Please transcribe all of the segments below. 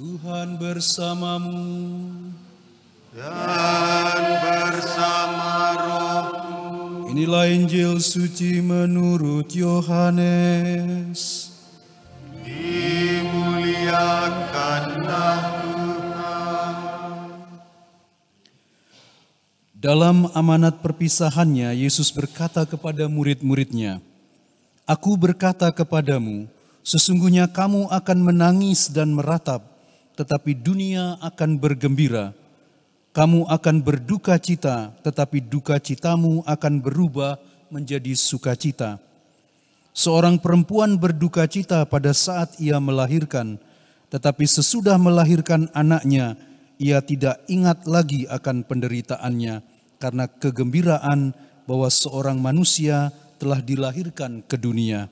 Tuhan bersamamu dan bersama rohmu. Inilah Injil suci menurut Yohanes. Dimuliakanlah Tuhan. Dalam amanat perpisahannya, Yesus berkata kepada murid-muridnya, "Aku berkata kepadamu, sesungguhnya kamu akan menangis dan meratap, tetapi dunia akan bergembira. Kamu akan berduka cita, tetapi duka citamu akan berubah menjadi sukacita." Seorang perempuan berduka cita pada saat ia melahirkan, tetapi sesudah melahirkan anaknya, ia tidak ingat lagi akan penderitaannya, karena kegembiraan bahwa seorang manusia telah dilahirkan ke dunia.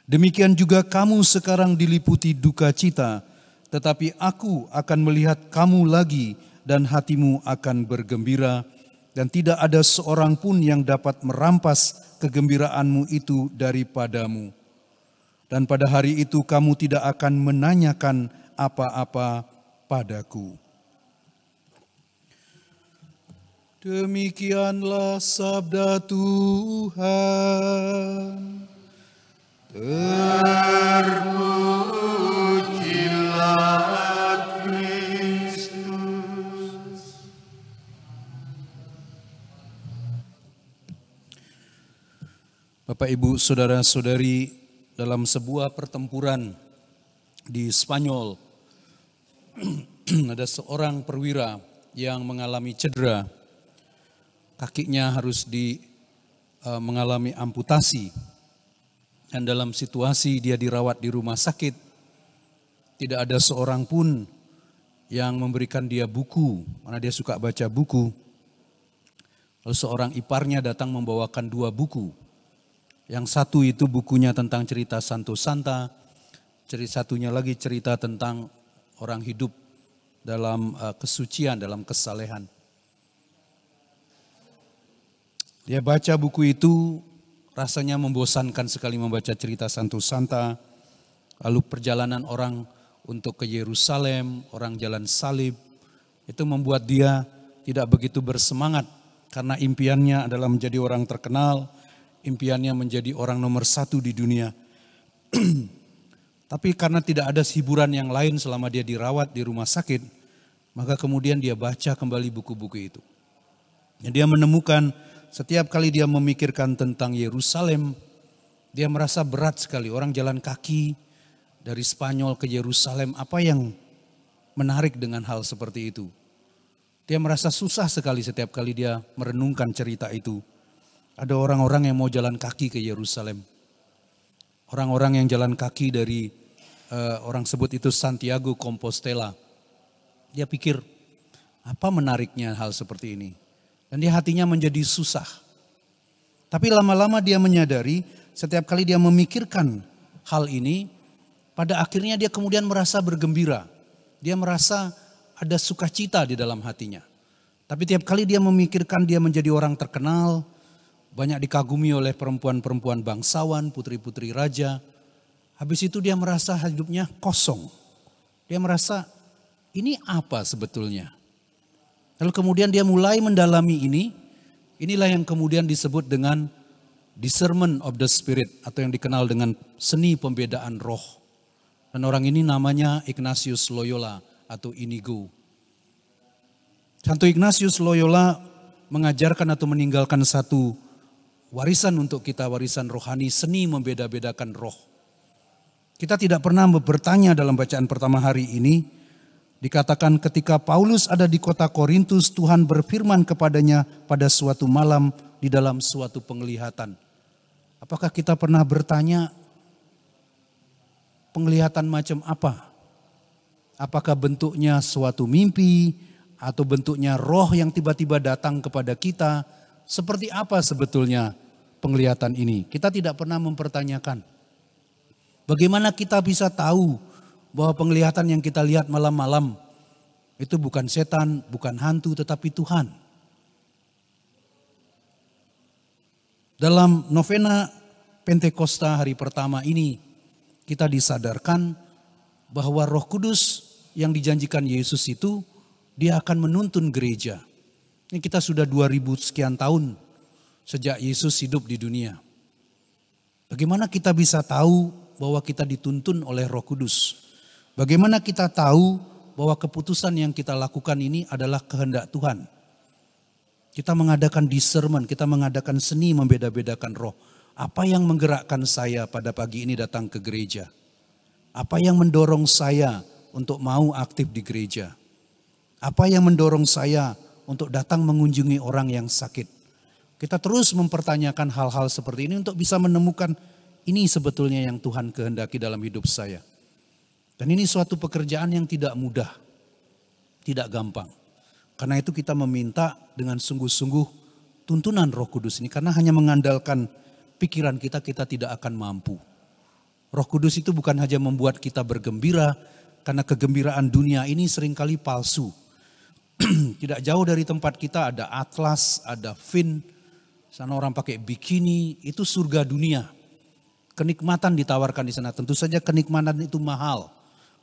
Demikian juga kamu sekarang diliputi duka cita, tetapi aku akan melihat kamu lagi dan hatimu akan bergembira, dan tidak ada seorang pun yang dapat merampas kegembiraanmu itu daripadamu. Dan pada hari itu kamu tidak akan menanyakan apa-apa padaku. Demikianlah sabda Tuhan. Terpujilah Kristus. Bapak, Ibu, Saudara-saudari, dalam sebuah pertempuran di Spanyol, ada seorang perwira yang mengalami cedera. Kakinya harus mengalami amputasi. Dan dalam situasi dia dirawat di rumah sakit, tidak ada seorang pun yang memberikan dia buku, karena dia suka baca buku. Lalu seorang iparnya datang membawakan 2 buku. Yang satu itu bukunya tentang cerita Santo Santa, satunya lagi cerita tentang orang hidup dalam kesucian, dalam kesalehan. Dia baca buku itu, rasanya membosankan sekali membaca cerita Santo Santa. Lalu perjalanan orang untuk ke Yerusalem, orang jalan salib, itu membuat dia tidak begitu bersemangat. Karena impiannya adalah menjadi orang terkenal, impiannya menjadi orang nomor 1 di dunia. Tapi karena tidak ada hiburan yang lain selama dia dirawat di rumah sakit, maka kemudian dia baca kembali buku-buku itu. Dan dia menemukan setiap kali dia memikirkan tentang Yerusalem, dia merasa berat sekali. Orang jalan kaki dari Spanyol ke Yerusalem, apa yang menarik dengan hal seperti itu? Dia merasa susah sekali setiap kali dia merenungkan cerita itu. Ada orang-orang yang mau jalan kaki ke Yerusalem. Orang-orang yang jalan kaki dari, orang sebut itu Santiago Compostela. Dia pikir, apa menariknya hal seperti ini? Dan dia hatinya menjadi susah. Tapi lama-lama dia menyadari setiap kali dia memikirkan hal ini, pada akhirnya dia kemudian merasa bergembira. Dia merasa ada sukacita di dalam hatinya. Tapi tiap kali dia memikirkan dia menjadi orang terkenal, banyak dikagumi oleh perempuan-perempuan bangsawan, putri-putri raja. Habis itu dia merasa hidupnya kosong. Dia merasa ini apa sebetulnya? Lalu kemudian dia mulai mendalami ini. Inilah yang kemudian disebut dengan discernment of the spirit, atau yang dikenal dengan seni pembedaan roh. Dan orang ini namanya Ignatius Loyola atau Inigo. Santo Ignatius Loyola mengajarkan atau meninggalkan satu warisan untuk kita, warisan rohani, seni membeda-bedakan roh. Kita tidak pernah bertanya dalam bacaan pertama hari ini. Dikatakan ketika Paulus ada di kota Korintus, Tuhan berfirman kepadanya pada suatu malam di dalam suatu penglihatan. Apakah kita pernah bertanya, penglihatan macam apa? Apakah bentuknya suatu mimpi atau bentuknya roh yang tiba-tiba datang kepada kita? Seperti apa sebetulnya penglihatan ini? Kita tidak pernah mempertanyakan. Bagaimana kita bisa tahu bahwa penglihatan yang kita lihat malam-malam itu bukan setan, bukan hantu, tetapi Tuhan. Dalam novena Pentakosta hari pertama ini, kita disadarkan bahwa Roh Kudus yang dijanjikan Yesus itu, dia akan menuntun gereja. Ini kita sudah 2000 sekian tahun sejak Yesus hidup di dunia. Bagaimana kita bisa tahu bahwa kita dituntun oleh Roh Kudus? Bagaimana kita tahu bahwa keputusan yang kita lakukan ini adalah kehendak Tuhan? Kita mengadakan discernment, kita mengadakan seni membeda-bedakan roh. Apa yang menggerakkan saya pada pagi ini datang ke gereja? Apa yang mendorong saya untuk mau aktif di gereja? Apa yang mendorong saya untuk datang mengunjungi orang yang sakit? Kita terus mempertanyakan hal-hal seperti ini untuk bisa menemukan ini sebetulnya yang Tuhan kehendaki dalam hidup saya. Dan ini suatu pekerjaan yang tidak mudah, tidak gampang. Karena itu kita meminta dengan sungguh-sungguh tuntunan Roh Kudus ini. Karena hanya mengandalkan pikiran kita, kita tidak akan mampu. Roh Kudus itu bukan hanya membuat kita bergembira, karena kegembiraan dunia ini seringkali palsu. Tidak jauh dari tempat kita ada Atlas, ada Fin, sana orang pakai bikini, itu surga dunia. Kenikmatan ditawarkan di sana, tentu saja kenikmatan itu mahal.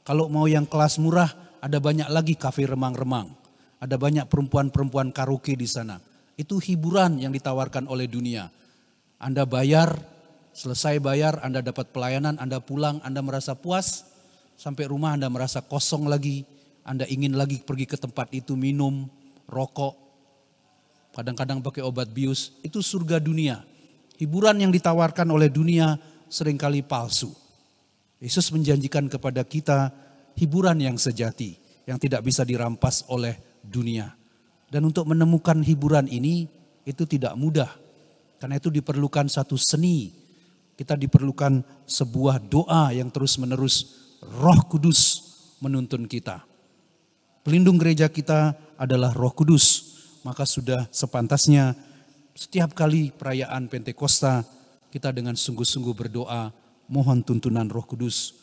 Kalau mau yang kelas murah, ada banyak lagi kafe remang-remang. Ada banyak perempuan-perempuan karaoke di sana. Itu hiburan yang ditawarkan oleh dunia. Anda bayar, selesai bayar, Anda dapat pelayanan, Anda pulang, Anda merasa puas. Sampai rumah Anda merasa kosong lagi. Anda ingin lagi pergi ke tempat itu minum, rokok. Kadang-kadang pakai obat bius. Itu surga dunia. Hiburan yang ditawarkan oleh dunia seringkali palsu. Yesus menjanjikan kepada kita hiburan yang sejati. Yang tidak bisa dirampas oleh dunia. Dan untuk menemukan hiburan ini itu tidak mudah. Karena itu diperlukan satu seni. Kita diperlukan sebuah doa yang terus-menerus Roh Kudus menuntun kita. Pelindung gereja kita adalah Roh Kudus. Maka sudah sepantasnya setiap kali perayaan Pentakosta kita dengan sungguh-sungguh berdoa mohon tuntunan Roh Kudus.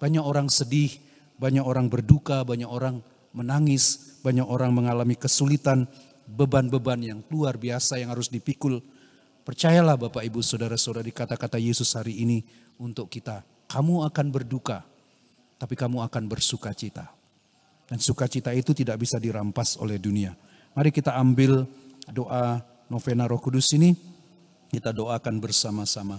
Banyak orang sedih, banyak orang berduka, banyak orang menangis, banyak orang mengalami kesulitan, beban-beban yang luar biasa yang harus dipikul. Percayalah Bapak Ibu Saudara-saudari kata-kata Yesus hari ini untuk kita. Kamu akan berduka, tapi kamu akan bersukacita. Dan sukacita itu tidak bisa dirampas oleh dunia. Mari kita ambil doa novena Roh Kudus ini, kita doakan bersama-sama.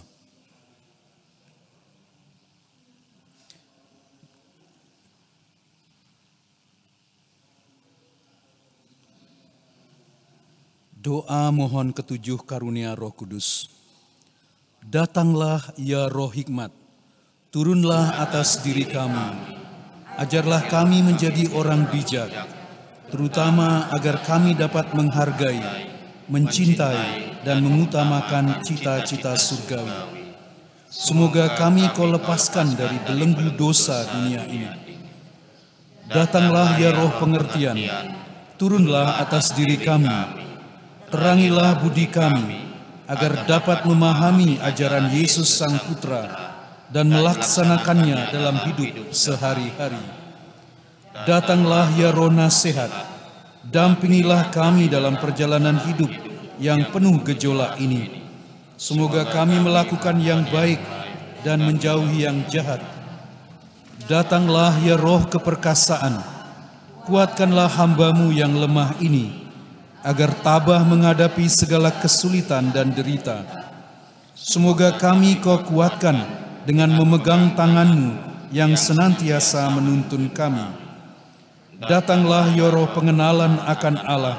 Doa mohon ketujuh karunia Roh Kudus. Datanglah ya Roh Hikmat, turunlah atas diri kami. Ajarlah kami menjadi orang bijak, terutama agar kami dapat menghargai, mencintai, dan mengutamakan cita-cita surgawi. Semoga kami Kau lepaskan dari belenggu dosa dunia ini. Datanglah ya Roh pengertian, turunlah atas diri kami. Terangilah budi kami, agar dapat memahami ajaran Yesus Sang Putra dan melaksanakannya dalam hidup sehari-hari. Datanglah ya Roh nasihat, dampingilah kami dalam perjalanan hidup yang penuh gejolak ini. Semoga kami melakukan yang baik dan menjauhi yang jahat. Datanglah ya Roh keperkasaan, kuatkanlah hamba-Mu yang lemah ini, agar tabah menghadapi segala kesulitan dan derita. Semoga kami Kau kuatkan dengan memegang tangan-Mu yang senantiasa menuntun kami. Datanglah ya Roh pengenalan akan Allah.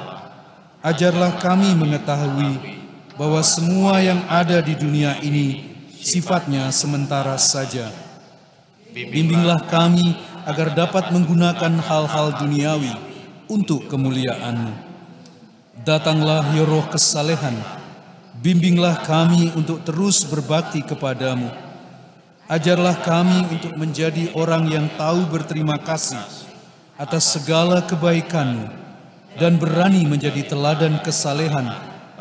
Ajarlah kami mengetahui bahwa semua yang ada di dunia ini sifatnya sementara saja. Bimbinglah kami agar dapat menggunakan hal-hal duniawi untuk kemuliaan-Mu. Datanglah ya Roh kesalehan, bimbinglah kami untuk terus berbakti kepada-Mu. Ajarlah kami untuk menjadi orang yang tahu berterima kasih atas segala kebaikan-Mu dan berani menjadi teladan kesalehan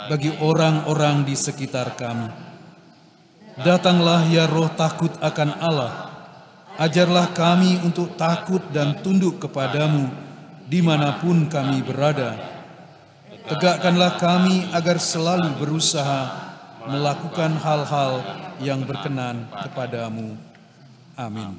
bagi orang-orang di sekitar kami. Datanglah ya Roh takut akan Allah, ajarlah kami untuk takut dan tunduk kepada-Mu dimanapun kami berada. Tegakkanlah kami agar selalu berusaha melakukan hal-hal yang berkenan kepada-Mu. Amin.